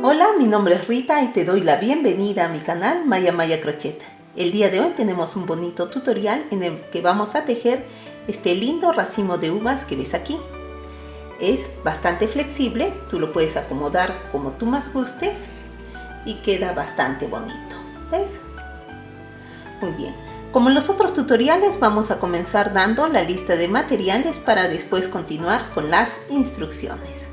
Hola, mi nombre es Rita y te doy la bienvenida a mi canal Maya Maya Crochet. El día de hoy tenemos un bonito tutorial en el que vamos a tejer este lindo racimo de uvas que ves aquí. Es bastante flexible, tú lo puedes acomodar como tú más gustes y queda bastante bonito, ¿ves? Muy bien, como en los otros tutoriales vamos a comenzar dando la lista de materiales para después continuar con las instrucciones.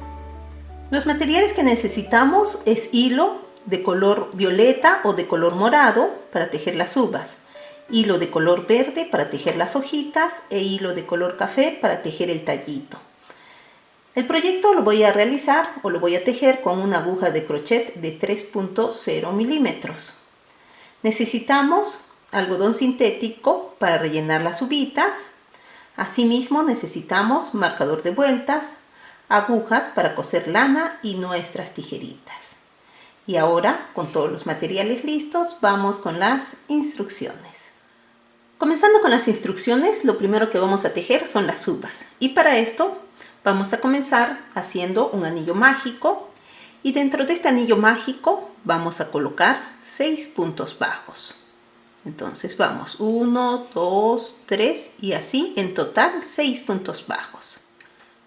Los materiales que necesitamos es hilo de color violeta o de color morado para tejer las uvas, hilo de color verde para tejer las hojitas e hilo de color café para tejer el tallito. El proyecto lo voy a realizar o lo voy a tejer con una aguja de crochet de 3.0 milímetros. Necesitamos algodón sintético para rellenar las uvitas. Asimismo necesitamos marcador de vueltas, agujas para coser lana y nuestras tijeritas. Y ahora, con todos los materiales listos, vamos con las instrucciones. Comenzando con las instrucciones, lo primero que vamos a tejer son las uvas. Y para esto vamos a comenzar haciendo un anillo mágico. Y dentro de este anillo mágico vamos a colocar 6 puntos bajos. Entonces vamos 1, 2, 3 y así en total 6 puntos bajos.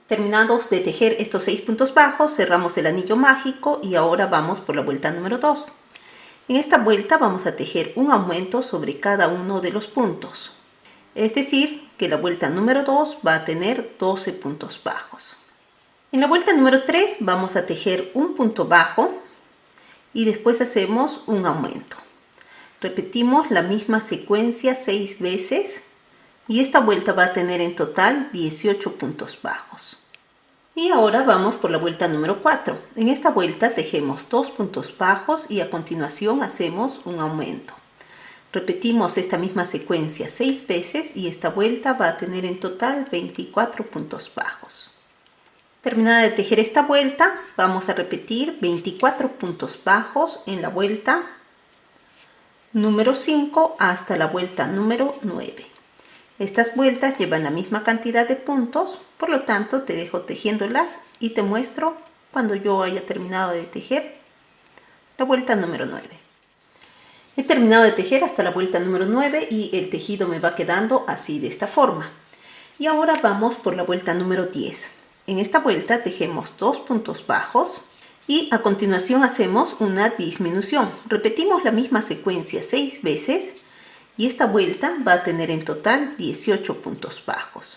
Terminados de tejer estos 6 puntos bajos, cerramos el anillo mágico y ahora vamos por la vuelta número 2. En esta vuelta vamos a tejer un aumento sobre cada uno de los puntos. Es decir, que la vuelta número 2 va a tener 12 puntos bajos. En la vuelta número 3 vamos a tejer un punto bajo y después hacemos un aumento. Repetimos la misma secuencia 6 veces. Y esta vuelta va a tener en total 18 puntos bajos. Y ahora vamos por la vuelta número 4. En esta vuelta tejemos 2 puntos bajos y a continuación hacemos un aumento. Repetimos esta misma secuencia 6 veces y esta vuelta va a tener en total 24 puntos bajos. Terminada de tejer esta vuelta, vamos a repetir 24 puntos bajos en la vuelta número 5 hasta la vuelta número 9. Estas vueltas llevan la misma cantidad de puntos, por lo tanto te dejo tejiéndolas y te muestro cuando yo haya terminado de tejer la vuelta número 9. He terminado de tejer hasta la vuelta número 9 y el tejido me va quedando así de esta forma. Y ahora vamos por la vuelta número 10. En esta vuelta tejemos 2 puntos bajos y a continuación hacemos una disminución. Repetimos la misma secuencia 6 veces. Y esta vuelta va a tener en total 18 puntos bajos.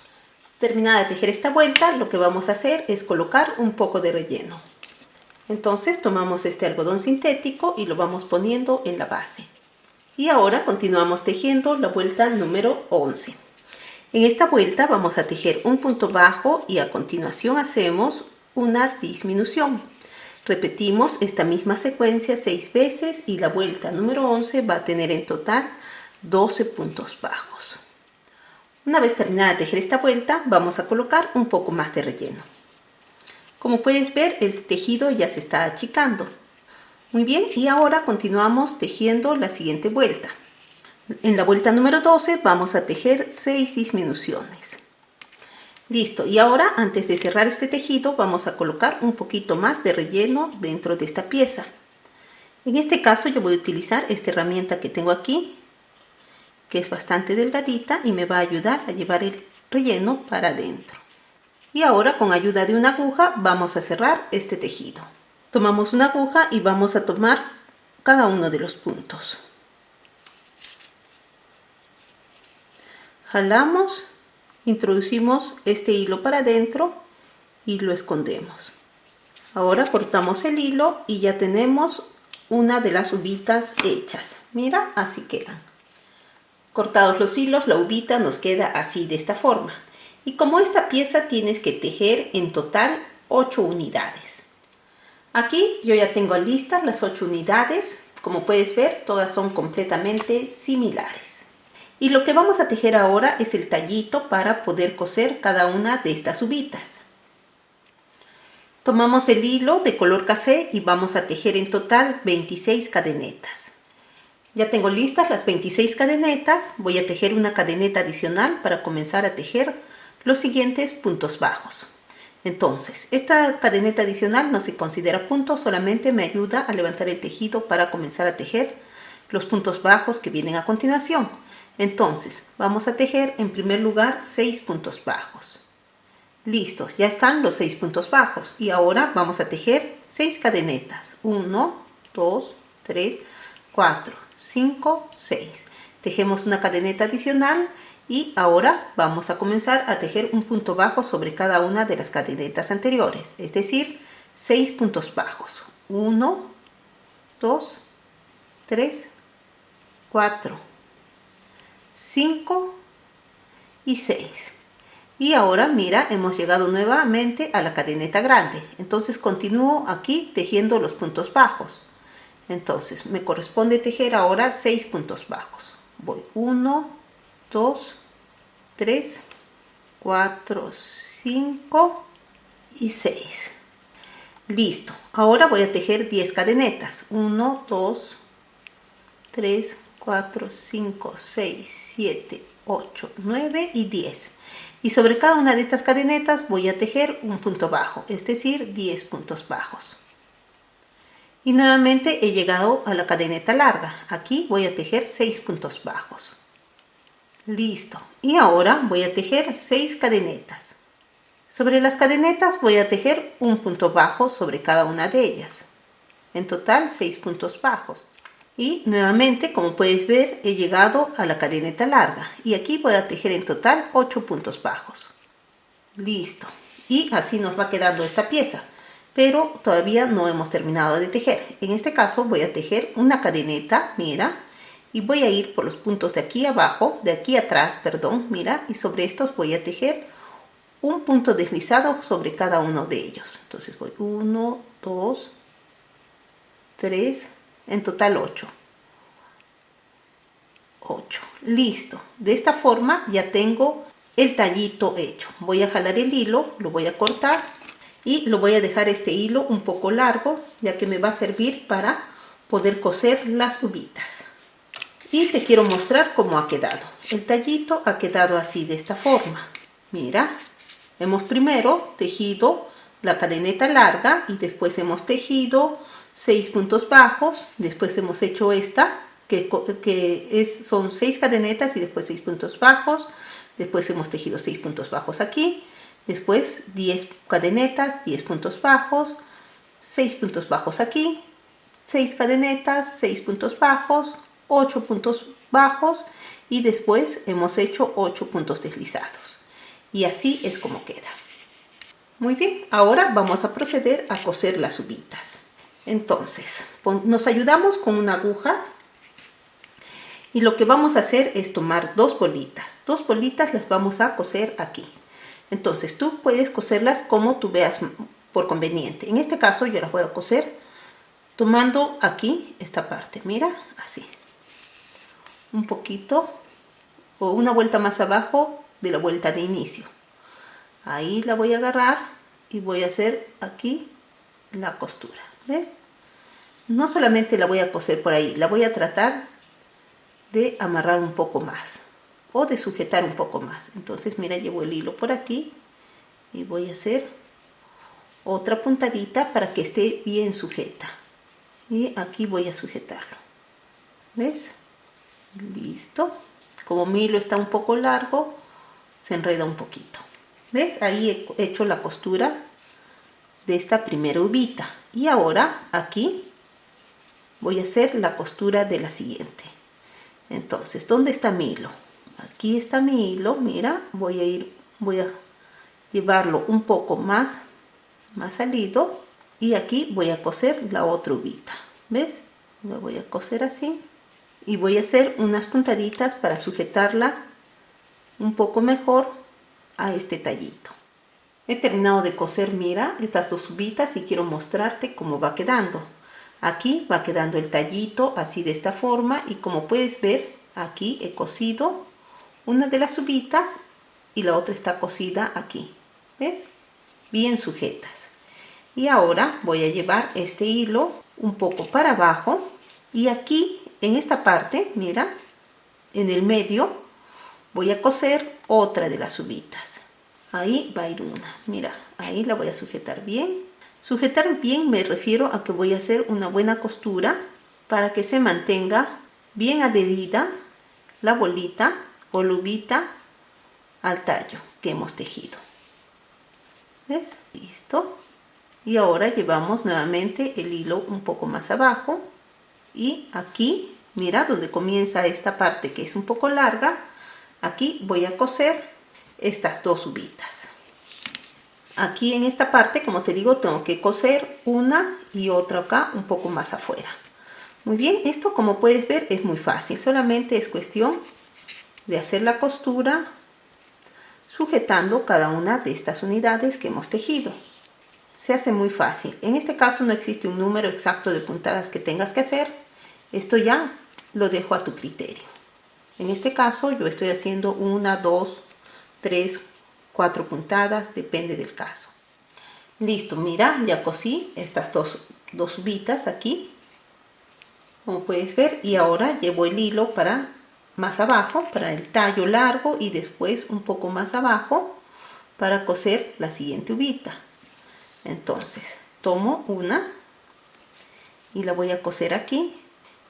Terminada de tejer esta vuelta, lo que vamos a hacer es colocar un poco de relleno. Entonces tomamos este algodón sintético y lo vamos poniendo en la base. Y ahora continuamos tejiendo la vuelta número 11. En esta vuelta vamos a tejer un punto bajo y a continuación hacemos una disminución. Repetimos esta misma secuencia 6 veces y la vuelta número 11 va a tener en total 12 puntos bajos. Una vez terminada de tejer esta vuelta, vamos a colocar un poco más de relleno. Como puedes ver, el tejido ya se está achicando. Muy bien, y ahora continuamos tejiendo la siguiente vuelta. En la vuelta número 12 vamos a tejer 6 disminuciones. Listo, y ahora antes de cerrar este tejido vamos a colocar un poquito más de relleno dentro de esta pieza. En este caso yo voy a utilizar esta herramienta que tengo aquí, que es bastante delgadita y me va a ayudar a llevar el relleno para adentro. Y ahora con ayuda de una aguja vamos a cerrar este tejido. Tomamos una aguja y vamos a tomar cada uno de los puntos. Jalamos, introducimos este hilo para adentro y lo escondemos. Ahora cortamos el hilo y ya tenemos una de las uvitas hechas. Mira, así quedan. Cortados los hilos, la uvita nos queda así de esta forma. Y como esta pieza tienes que tejer en total 8 unidades. Aquí yo ya tengo listas las 8 unidades. Como puedes ver, todas son completamente similares. Y lo que vamos a tejer ahora es el tallito para poder coser cada una de estas uvitas. Tomamos el hilo de color café y vamos a tejer en total 26 cadenetas. Ya tengo listas las 26 cadenetas, voy a tejer una cadeneta adicional para comenzar a tejer los siguientes puntos bajos. Entonces, esta cadeneta adicional no se considera punto, solamente me ayuda a levantar el tejido para comenzar a tejer los puntos bajos que vienen a continuación. Entonces, vamos a tejer en primer lugar 6 puntos bajos. Listos, ya están los 6 puntos bajos. Y ahora vamos a tejer 6 cadenetas. 1, 2, 3, 4, 5, 6. Tejemos una cadeneta adicional y ahora vamos a comenzar a tejer un punto bajo sobre cada una de las cadenetas anteriores. Es decir, 6 puntos bajos. 1, 2, 3, 4, 5 y 6. Y ahora mira, hemos llegado nuevamente a la cadeneta grande. Entonces continúo aquí tejiendo los puntos bajos. Entonces me corresponde tejer ahora 6 puntos bajos. Voy 1, 2, 3, 4, 5 y 6. Listo. Ahora voy a tejer 10 cadenetas. 1, 2, 3, 4, 5, 6, 7, 8, 9 y 10. Y sobre cada una de estas cadenetas voy a tejer un punto bajo, es decir, 10 puntos bajos. Y nuevamente he llegado a la cadeneta larga. Aquí voy a tejer 6 puntos bajos. Listo. Y ahora voy a tejer 6 cadenetas. Sobre las cadenetas voy a tejer un punto bajo sobre cada una de ellas. En total 6 puntos bajos. Y nuevamente, como puedes ver, he llegado a la cadeneta larga. Y aquí voy a tejer en total 8 puntos bajos. Listo. Y así nos va quedando esta pieza. Pero todavía no hemos terminado de tejer. En este caso voy a tejer una cadeneta, mira. Y voy a ir por los puntos de aquí abajo, de aquí atrás, perdón, mira. Y sobre estos voy a tejer un punto deslizado sobre cada uno de ellos. Entonces voy 1, 2, 3, en total 8. 8. Listo. De esta forma ya tengo el tallito hecho. Voy a jalar el hilo, lo voy a cortar y lo voy a dejar este hilo un poco largo, ya que me va a servir para poder coser las uvitas. Y te quiero mostrar cómo ha quedado. El tallito ha quedado así, de esta forma. Mira, hemos primero tejido la cadeneta larga y después hemos tejido 6 puntos bajos, después hemos hecho esta, son 6 cadenetas y después 6 puntos bajos, después hemos tejido 6 puntos bajos aquí, después 10 cadenetas, 10 puntos bajos, 6 puntos bajos aquí, 6 cadenetas, 6 puntos bajos, 8 puntos bajos y después hemos hecho 8 puntos deslizados. Y así es como queda. Muy bien, ahora vamos a proceder a coser las uvitas. Entonces, nos ayudamos con una aguja y lo que vamos a hacer es tomar 2 bolitas. 2 bolitas las vamos a coser aquí. Entonces, tú puedes coserlas como tú veas por conveniente. En este caso, yo las voy a coser tomando aquí esta parte. Mira, así. Un poquito o una vuelta más abajo de la vuelta de inicio. Ahí la voy a agarrar y voy a hacer aquí la costura. ¿Ves? No solamente la voy a coser por ahí, la voy a tratar de amarrar un poco más o de sujetar un poco más. Entonces mira, llevo el hilo por aquí y voy a hacer otra puntadita para que esté bien sujeta. Y aquí voy a sujetarlo. ¿Ves? Listo. Como mi hilo está un poco largo, se enreda un poquito. ¿Ves? Ahí he hecho la costura de esta primera uvita. Y ahora aquí voy a hacer la costura de la siguiente. Entonces, ¿dónde está mi hilo? Aquí está mi hilo, mira, voy a llevarlo un poco más salido y aquí voy a coser la otra uvita. ¿Ves? La voy a coser así y voy a hacer unas puntaditas para sujetarla un poco mejor a este tallito. He terminado de coser, mira, estas 2 uvitas y quiero mostrarte cómo va quedando. Aquí va quedando el tallito así de esta forma y como puedes ver, aquí he cosido una de las uvitas y la otra está cosida aquí. ¿Ves? Bien sujetas. Y ahora voy a llevar este hilo un poco para abajo y aquí en esta parte, mira, en el medio voy a coser otra de las uvitas. Ahí va a ir una. Mira, ahí la voy a sujetar bien. Sujetar bien me refiero a que voy a hacer una buena costura para que se mantenga bien adherida la bolita o lubita al tallo que hemos tejido. ¿Ves? Listo. Y ahora llevamos nuevamente el hilo un poco más abajo. Y aquí, mira, donde comienza esta parte que es un poco larga, aquí voy a coser estas dos uvitas. Aquí en esta parte, como te digo, tengo que coser una y otra acá un poco más afuera. Muy bien, esto como puedes ver es muy fácil, solamente es cuestión de hacer la costura sujetando cada una de estas unidades que hemos tejido. Se hace muy fácil. En este caso no existe un número exacto de puntadas que tengas que hacer. Esto ya lo dejo a tu criterio. En este caso yo estoy haciendo 1, 2, 3, 4 puntadas, depende del caso. Listo, mira, ya cosí estas dos uvitas aquí, como puedes ver, y ahora llevo el hilo para más abajo, para el tallo largo, y después un poco más abajo para coser la siguiente uvita. Entonces tomo una y la voy a coser aquí,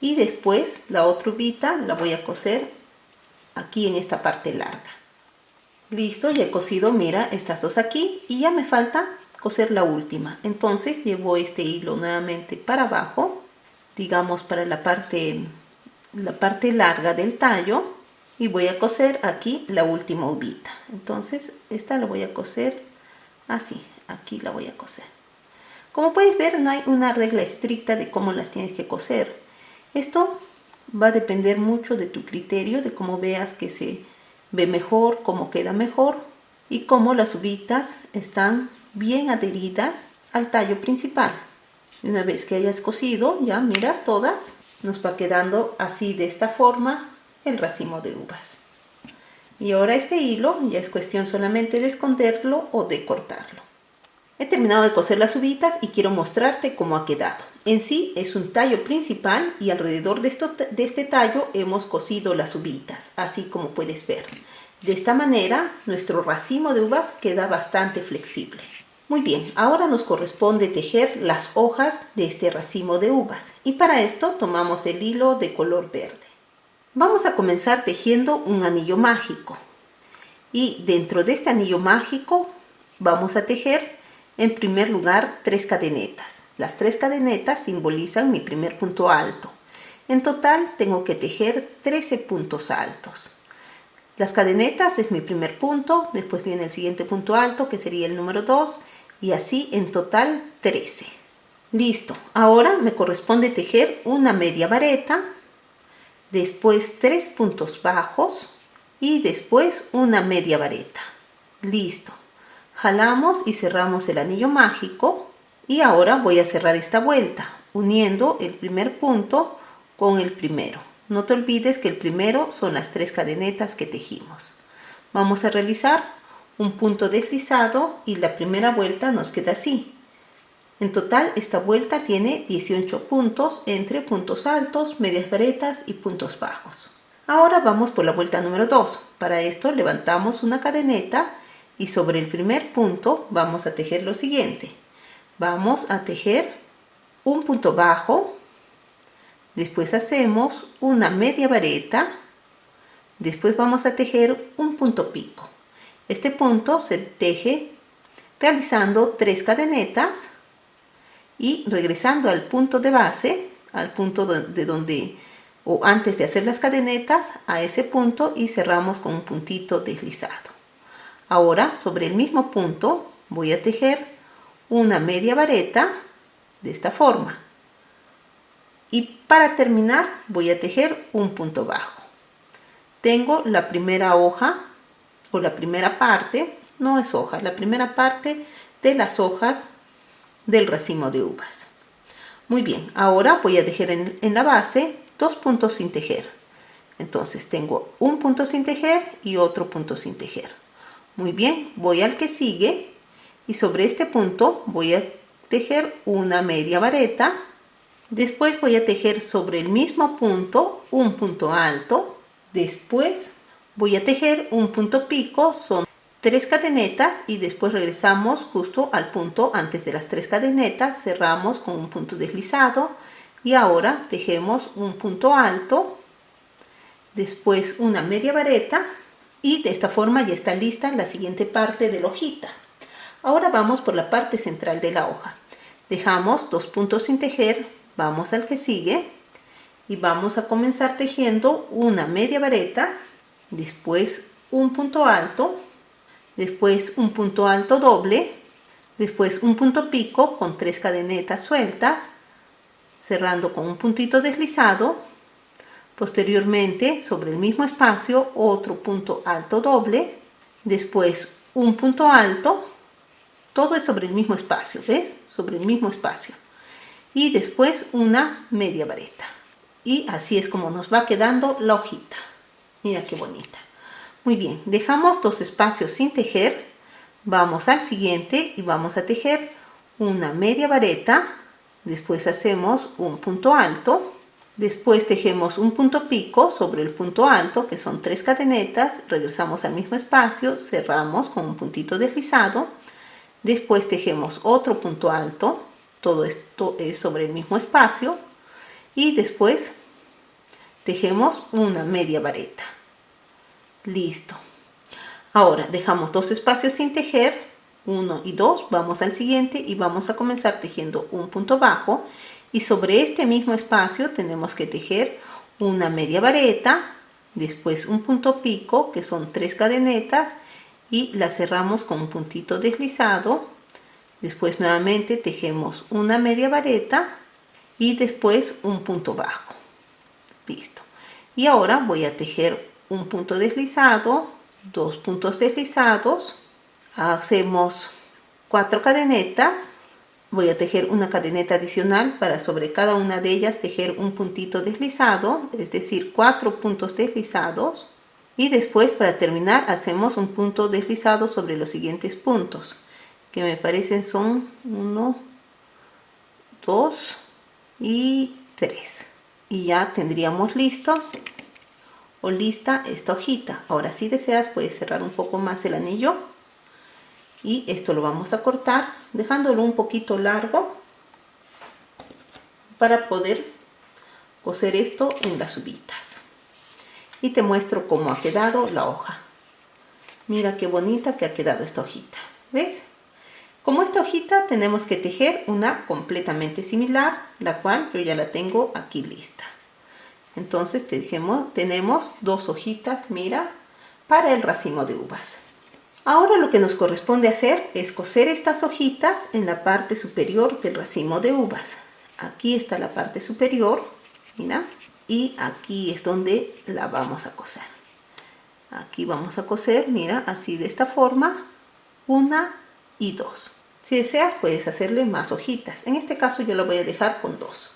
y después la otra uvita la voy a coser aquí en esta parte larga. Listo, ya he cosido, mira, estas dos aquí, y ya me falta coser la última. Entonces llevo este hilo nuevamente para abajo, digamos para la parte larga del tallo, y voy a coser aquí la última uvita. Entonces esta la voy a coser así, aquí la voy a coser. Como puedes ver, no hay una regla estricta de cómo las tienes que coser. Esto va a depender mucho de tu criterio, de cómo veas que se ve mejor, cómo queda mejor y cómo las uvitas están bien adheridas al tallo principal. Y una vez que hayas cosido, ya mira, todas nos va quedando así, de esta forma, el racimo de uvas. Y ahora este hilo ya es cuestión solamente de esconderlo o de cortarlo. He terminado de coser las uvitas y quiero mostrarte cómo ha quedado. En sí es un tallo principal y alrededor de este tallo hemos cosido las uvitas, así como puedes ver. De esta manera nuestro racimo de uvas queda bastante flexible. Muy bien, ahora nos corresponde tejer las hojas de este racimo de uvas, y para esto tomamos el hilo de color verde. Vamos a comenzar tejiendo un anillo mágico, y dentro de este anillo mágico vamos a tejer en primer lugar 3 cadenetas. Las 3 cadenetas simbolizan mi primer punto alto. En total tengo que tejer 13 puntos altos. Las cadenetas es mi primer punto, después viene el siguiente punto alto que sería el número 2, y así en total 13. Listo, ahora me corresponde tejer una media vareta, después 3 puntos bajos y después una media vareta. Listo. Jalamos y cerramos el anillo mágico, y ahora voy a cerrar esta vuelta uniendo el primer punto con el primero. No te olvides que el primero son las 3 cadenetas que tejimos. Vamos a realizar un punto deslizado y la primera vuelta nos queda así. En total esta vuelta tiene 18 puntos entre puntos altos, medias varetas y puntos bajos. Ahora vamos por la vuelta número 2. Para esto levantamos una cadeneta y sobre el primer punto vamos a tejer lo siguiente. Vamos a tejer un punto bajo, después hacemos una media vareta, después vamos a tejer un punto pico. Este punto se teje realizando 3 cadenetas y regresando al punto de base, al punto de donde, o antes de hacer las cadenetas, a ese punto, y cerramos con un puntito deslizado. Ahora sobre el mismo punto voy a tejer una media vareta de esta forma, y para terminar voy a tejer un punto bajo. Tengo la primera hoja o la primera parte, no es hoja, la primera parte de las hojas del racimo de uvas. Muy bien, ahora voy a tejer en la base 2 puntos sin tejer. Entonces tengo un punto sin tejer y otro punto sin tejer. Muy bien, voy al que sigue y sobre este punto voy a tejer una media vareta. Después voy a tejer sobre el mismo punto un punto alto. Después voy a tejer un punto pico, son 3 cadenetas y después regresamos justo al punto antes de las 3 cadenetas, cerramos con un punto deslizado y ahora tejemos un punto alto, después una media vareta y de esta forma ya está lista la siguiente parte de la hojita. Ahora vamos por la parte central de la hoja. Dejamos 2 puntos sin tejer, vamos al que sigue y vamos a comenzar tejiendo una media vareta, después un punto alto, después un punto alto doble, después un punto pico con 3 cadenetas sueltas, cerrando con un puntito deslizado, posteriormente sobre el mismo espacio otro punto alto doble, después un punto alto, todo es sobre el mismo espacio, ¿ves? Sobre el mismo espacio, y después una media vareta, y así es como nos va quedando la hojita. Mira qué bonita. Muy bien, dejamos 2 espacios sin tejer, vamos al siguiente y vamos a tejer una media vareta, después hacemos un punto alto, después tejemos un punto pico sobre el punto alto, que son 3 cadenetas, regresamos al mismo espacio, cerramos con un puntito deslizado, después tejemos otro punto alto, todo esto es sobre el mismo espacio, y después tejemos una media vareta. Listo. Ahora dejamos 2 espacios sin tejer, 1 y 2, vamos al siguiente y vamos a comenzar tejiendo un punto bajo y sobre este mismo espacio tenemos que tejer una media vareta, después un punto pico que son 3 cadenetas y la cerramos con un puntito deslizado, después nuevamente tejemos una media vareta y después un punto bajo. Listo. Y ahora voy a tejer un punto deslizado, 2 puntos deslizados, hacemos 4 cadenetas, voy a tejer una cadeneta adicional para sobre cada una de ellas tejer un puntito deslizado, es decir 4 puntos deslizados, y después para terminar hacemos un punto deslizado sobre los siguientes puntos, que me parecen son 1, 2 y 3, y ya tendríamos listo o lista esta hojita. Ahora si deseas puedes cerrar un poco más el anillo y esto lo vamos a cortar dejándolo un poquito largo para poder coser esto en las uvitas. Y te muestro cómo ha quedado la hoja. Mira qué bonita que ha quedado esta hojita, ¿ves? Como esta hojita tenemos que tejer una completamente similar, la cual yo ya la tengo aquí lista. Entonces tenemos 2 hojitas, mira, para el racimo de uvas. Ahora lo que nos corresponde hacer es coser estas hojitas en la parte superior del racimo de uvas. Aquí está la parte superior, mira, y aquí es donde la vamos a coser. Aquí vamos a coser, mira, así de esta forma, 1 y 2. Si deseas puedes hacerle más hojitas, en este caso yo lo voy a dejar con 2.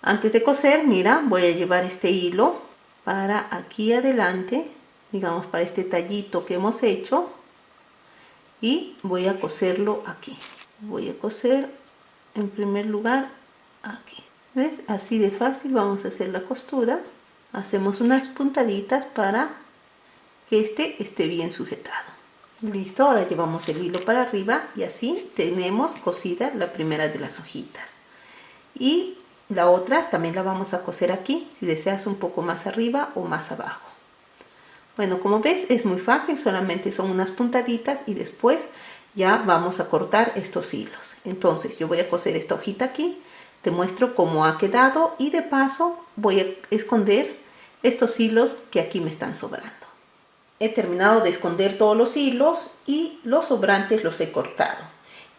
Antes de coser, mira, voy a llevar este hilo para aquí adelante, digamos para este tallito que hemos hecho, y voy a coserlo aquí. Voy a coser en primer lugar aquí. ¿Ves? Así de fácil vamos a hacer la costura. Hacemos unas puntaditas para que este esté bien sujetado. Listo, ahora llevamos el hilo para arriba y así tenemos cosida la primera de las hojitas. Y la otra también la vamos a coser aquí, si deseas un poco más arriba o más abajo. Bueno, como ves es muy fácil, solamente son unas puntaditas y después ya vamos a cortar estos hilos. Entonces yo voy a coser esta hojita aquí, te muestro cómo ha quedado y de paso voy a esconder estos hilos que aquí me están sobrando. He terminado de esconder todos los hilos y los sobrantes los he cortado.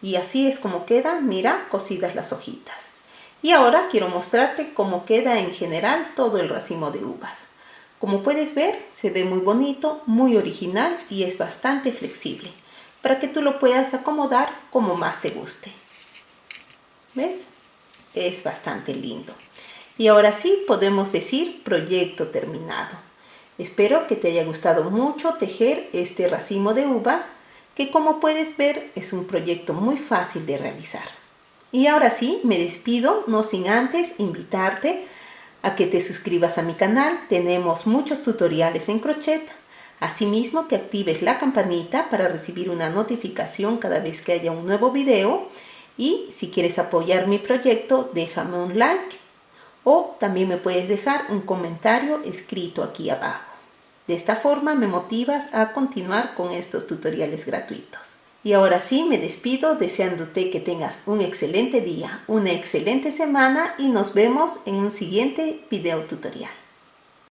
Y así es como quedan, mira, cosidas las hojitas. Y ahora quiero mostrarte cómo queda en general todo el racimo de uvas. Como puedes ver, se ve muy bonito, muy original y es bastante flexible, para que tú lo puedas acomodar como más te guste. ¿Ves? Es bastante lindo. Y ahora sí podemos decir proyecto terminado. Espero que te haya gustado mucho tejer este racimo de uvas, que como puedes ver es un proyecto muy fácil de realizar. Y ahora sí, me despido, no sin antes invitarte a que te suscribas a mi canal. Tenemos muchos tutoriales en crochet. Asimismo, que actives la campanita para recibir una notificación cada vez que haya un nuevo video. Y si quieres apoyar mi proyecto, déjame un like o también me puedes dejar un comentario escrito aquí abajo. De esta forma me motivas a continuar con estos tutoriales gratuitos. Y ahora sí, me despido deseándote que tengas un excelente día, una excelente semana y nos vemos en un siguiente video tutorial.